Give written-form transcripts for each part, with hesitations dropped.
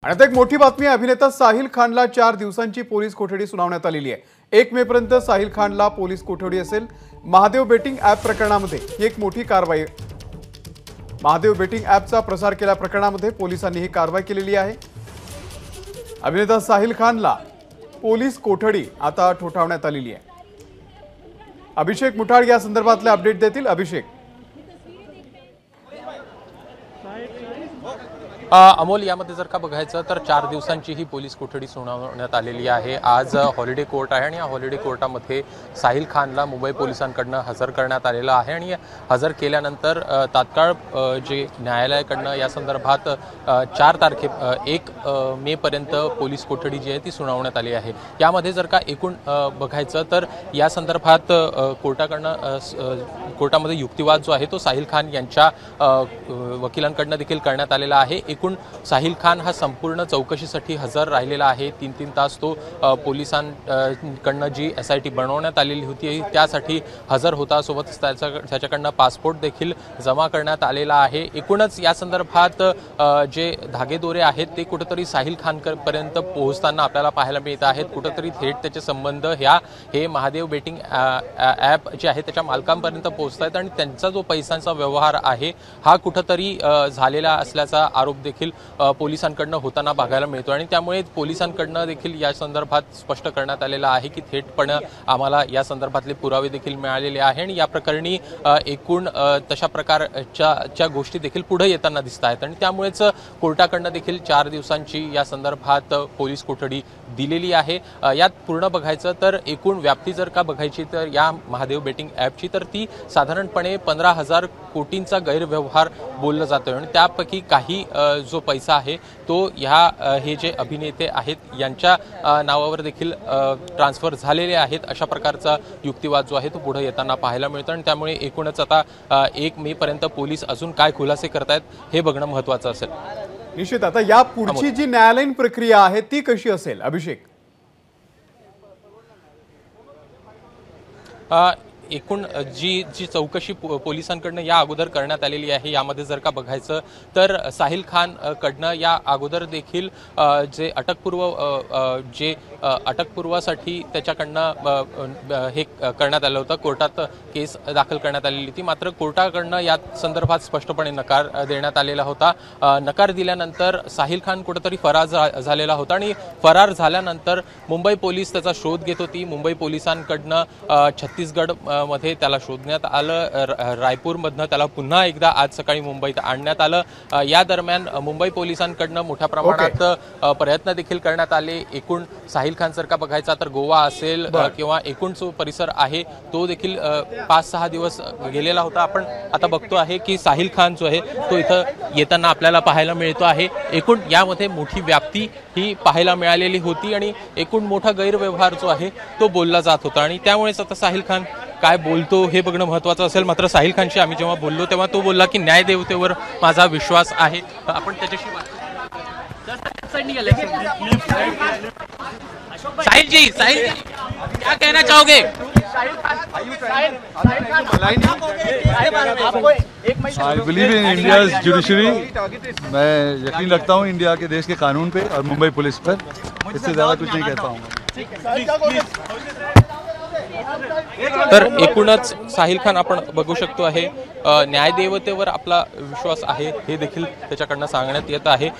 आणि आता एक मोठी बातमी आहे। अभिनेता साहिल खानला 4 दिवसांची पोलीस कोठडी सुनावण्यात आलेली आहे। 1 मे पर्यंत साहिल खानला पोलीस कोठडी असेल। महादेव बेटिंग ॲप प्रकरणामध्ये ही एक मोठी कारवाई। महादेव बेटिंग ॲपचा प्रसार केल्या प्रकरणामध्ये पोलिसांनी ही कारवाई केलेली आहे। अभिनेता साहिल खानला पोलीस कोठडी आता ठोठावण्यात आलेली आहे। अभिषेक मुठाड या संदर्भातले अपडेट देतील। अभिषेक, अमोल, यामध्ये जर का बघायचं तर 4 दिवसांची ही पोलीस कोठडी सुनावण्यात आलेली आहे। आज हॉलिडे कोर्ट आहे आणि या हॉलिडे कोर्टामध्ये साहिल खानला मुंबई पोलिसांकडनं हजर करण्यात आलेलं आहे आणि हजर केल्यानंतर तात्काळ जे न्यायालयाकडनं या संदर्भात 1 मे पर्यंत पोलीस कोठडी जी आहे ती सुनावण्यात आली आहे। यामध्ये जर का एकूण बघायचं तर या संदर्भात कोर्टामध्ये युक्तिवाद जो आहे तो साहिल खान यांच्या वकिलांकडनं देखील करण्यात आलेला आहे। एकूण साहिल खान हा संपूर्ण चौकशीसाठी हजर राहिलेला आहे। 3-3 तास तो पोलिसांकडनं जी SIT बनवण्यात आलेली होती त्यासाठी हजर होता। सोबतच त्याच्याकडनं पासपोर्ट देखील जमा करण्यात आलेला आहे। एकूणच या संदर्भात जे धागेदोरे आहेत ते कुठेतरी साहिल खानपर्यंत पोहोचताना आपल्याला पाहायला मिळत आहेत। कुठेतरी थेट त्याचे संबंध हे महादेव बेटिंग ॲप जे आहे त्याच्या मालकांपर्यंत पोहोचत आहेत आणि त्यांचा जो पैशांचा व्यवहार आहे हा कुठेतरी झालेला असल्याचा आरोप देखील पोलिसांकडनं होताना बघायला मिळतो आणि त्यामुळे पोलिसांकडनं देखील या संदर्भात स्पष्ट करण्यात आलेलं आहे की थेटपणे आम्हाला या संदर्भातले पुरावे देखील मिळालेले आहे आणि या प्रकरणी एकूण तशा प्रकारच्या गोष्टी देखील पुढे येताना दिसत आहेत आणि त्यामुळेच कोर्टाकडनं देखील 4 दिवसांची या संदर्भात पोलीस कोठडी दिलेली आहे। यात पूर्ण बघायचं तर एकूण व्याप्ती जर का बघायची तर या महादेव बेटिंग ॲपची तर ती साधारणपणे 15,000 कोटींचा गैरव्यवहार बोललं जातं आणि त्यापैकी काही जो पैसा आहे तो हे जे अभिनेते आहेत यांच्या नावावर देखील ट्रान्सफर झालेले आहेत अशा प्रकारचा युक्तिवाद जो आहे तो पुढे येताना पाहायला मिळतो आणि त्यामुळे एकूणच आता 1 मे पर्यंत पोलीस अजून काय खुलासे करतायत हे बघणं महत्त्वाचं असेल। निश्चित आता या पुढची जी न्यायालयीन प्रक्रिया आहे ती कशी असेल अभिषेक? एकूण जी चौकशी पोलिसांकडनं या अगोदर करण्यात आलेली आहे यामध्ये जर का बघायचं तर साहिल खान कडनं या अगोदर देखील जे अटकपूर्वासाठी त्याच्याकडनं हे करण्यात आलं होतं, कोर्टात केस दाखल करण्यात आलेली होती। मात्र कोर्टाकडनं या संदर्भात स्पष्टपणे नकार देण्यात आलेला होता। नकार दिल्यानंतर साहिल खान कुठेतरी फरार झालेला होता आणि फरार झाल्यानंतर मुंबई पोलीस त्याचा शोध घेत होती। मुंबई पोलिसांकडनं छत्तीसगड मध्ये त्याला शोधण्यात आलं। रायपूरमधनं त्याला पुन्हा एकदा आज सकाळी मुंबईत आणण्यात आलं। या दरम्यान मुंबई पोलिसांकडनं मोठ्या प्रमाणात प्रयत्न देखील करण्यात आले। एकूण साहिल खान जर का बघायचा तर गोवा असेल किंवा एकूण जो परिसर आहे तो देखील 5-6 दिवस गेलेला होता। आपण आता बघतो आहे की साहिल खान जो आहे तो इथं येताना आपल्याला पाहायला मिळतो आहे। एकूण यामध्ये मोठी व्याप्ती ही पाहायला मिळालेली होती आणि एकूण मोठा गैरव्यवहार जो आहे तो बोलला जात होता आणि त्यामुळेच आता साहिल खान काय बोलतो हे बघणं महत्त्वाचं असेल। मात्र साहिल खानशी आम्ही जेव्हा बोललो तेव्हा तो बोलला की न्यायदेवतेवर माझा विश्वास आहे। आपण त्याच्याशी साहिल जी क्या कहना चाहोगे? I believe in India's judiciary। मैं यकीन रखता हूँ इंडिया के देश के कानून पे और मुंबई पुलिस पर। इससे ज़्यादा कुछ नहीं कहता हूँ। तर एकूणच साहिल खान आपण बघू शकतो आहे न्यायदेवतेवर आपला विश्वास आहे हे देखील त्याच्याकडनं सांगण्यात येत आहे।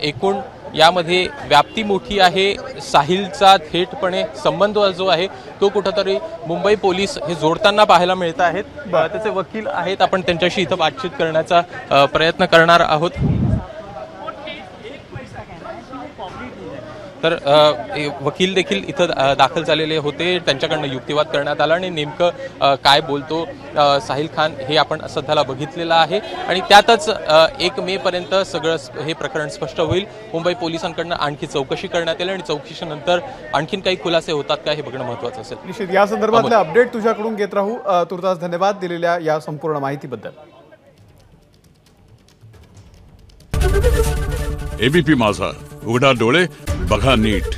एकूण यामध्ये व्याप्ती मोठी आहे। साहिलचा थेटपणे संबंध जो आहे तो कुठेतरी मुंबई पोलीस हे जोडताना पाहायला मिळत आहेत। त्याचे वकील आहेत, आपण त्यांच्याशी इथं बातचीत करण्याचा प्रयत्न करणार आहोत। तर वकील देखील इथं दाखल झालेले होते, त्यांच्याकडनं युक्तिवाद करण्यात आला आणि नेमकं काय बोलतो साहिल खान हे आपण सध्याला बघितलेलं आहे आणि त्यातच 1 मे पर्यंत सगळं हे प्रकरण स्पष्ट होईल। मुंबई पोलिसांकडनं आणखी चौकशी करण्यात येईल आणि चौकशीनंतर आणखीन काही खुलासे होतात का हे बघणं महत्त्वाचं असेल। निश्चित या संदर्भातले अपडेट तुझ्याकडून घेत राहू। तुर्तास धन्यवाद दिलेल्या या संपूर्ण माहितीबद्दल। ABP माझा, उघडा डोळे बघा नीट।